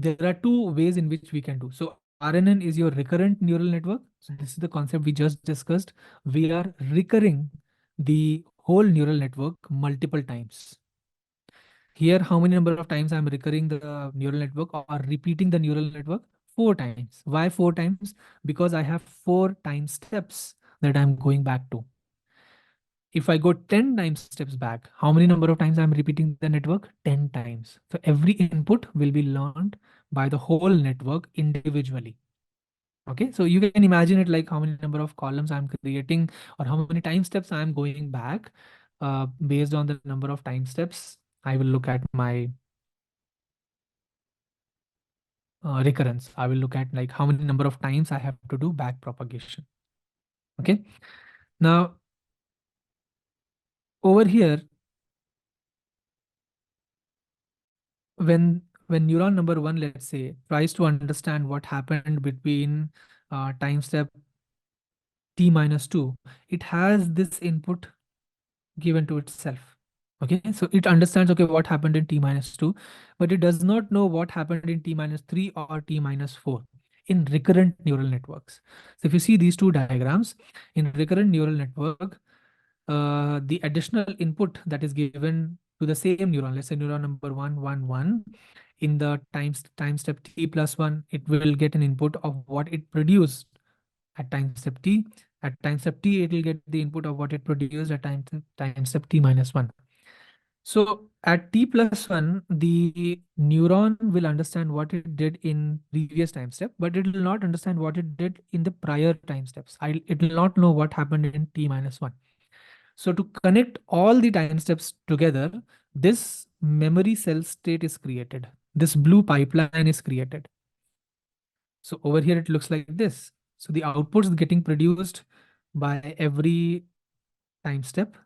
there are two ways in which we can do. So RNN is your recurrent neural network. So this is the concept we just discussed. We are recurring the whole neural network multiple times. Here, how many number of times I'm recurring the neural network or repeating the neural network? 4 times. Why 4 times? Because I have 4 time steps that I'm going back to. If I go 10 times steps back, how many number of times I'm repeating the network? 10 times. So every input will be learned by the whole network individually. Okay, so you can imagine it like how many number of columns I'm creating or how many time steps I'm going back. Based on the number of time steps, I will look at my recurrence. I will look at like how many number of times I have to do back propagation. Okay, now over here, when neuron number one, let's say, tries to understand what happened between time step t-2, it has this input given to itself. Okay, so it understands, okay, what happened in t-2, but it does not know what happened in t-3 or t-4 in recurrent neural networks. So if you see these two diagrams, in recurrent neural network, the additional input that is given to the same neuron, let's say neuron number 1, in the time step t+1, it will get an input of what it produced at time step t. At time step t, it will get the input of what it produced at time step t-1. So at t+1, the neuron will understand what it did in previous time step, but it will not understand what it did in the prior time steps. It will not know what happened in t-1. So to connect all the time steps together, this memory cell state is created. This blue pipeline is created. So over here, it looks like this. So the outputs getting produced by every time step.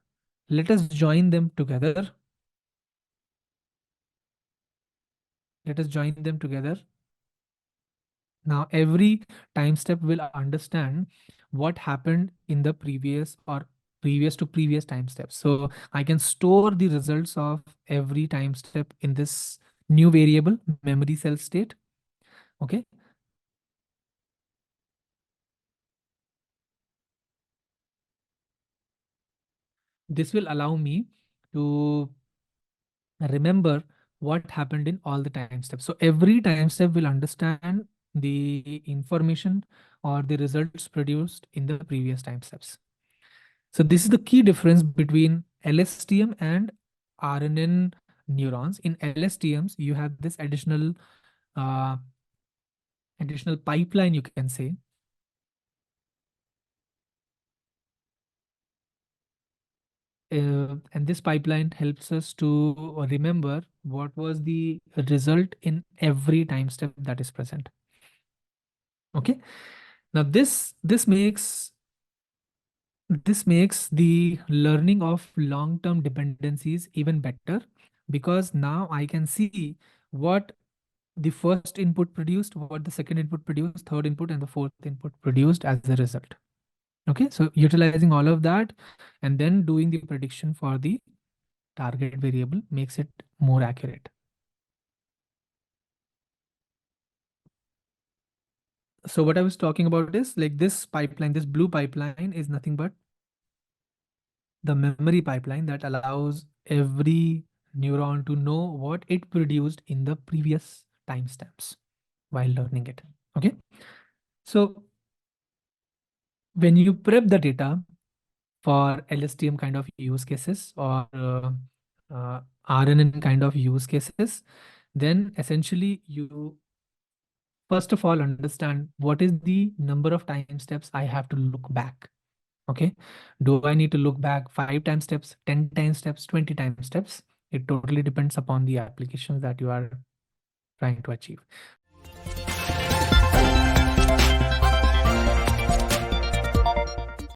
Let us join them together. Let us join them together. Now, every time step will understand what happened in the previous or previous to previous time steps. So I can store the results of every time step in this new variable memory cell state. Okay. This will allow me to remember what happened in all the time steps. So every time step will understand the information or the results produced in the previous time steps. So this is the key difference between LSTM and RNN neurons. In LSTMs, you have this uh, additional pipeline, you can say. And this pipeline helps us to remember what was the result in every time step that is present. Okay. Now this makes the learning of long-term dependencies even better, because now I can see what the first input produced, what the second input produced, third input, and the fourth input produced as a result. Okay, so utilizing all of that and then doing the prediction for the target variable makes it more accurate. So what I was talking about is like this pipeline, this blue pipeline is nothing but the memory pipeline that allows every neuron to know what it produced in the previous timestamps while learning it. Okay. So when you prep the data for LSTM kind of use cases or RNN kind of use cases, then essentially you first of all understand what is the number of time steps I have to look back. Okay. Do I need to look back 5 time steps, 10 time steps, 20 time steps? It totally depends upon the applications that you are trying to achieve.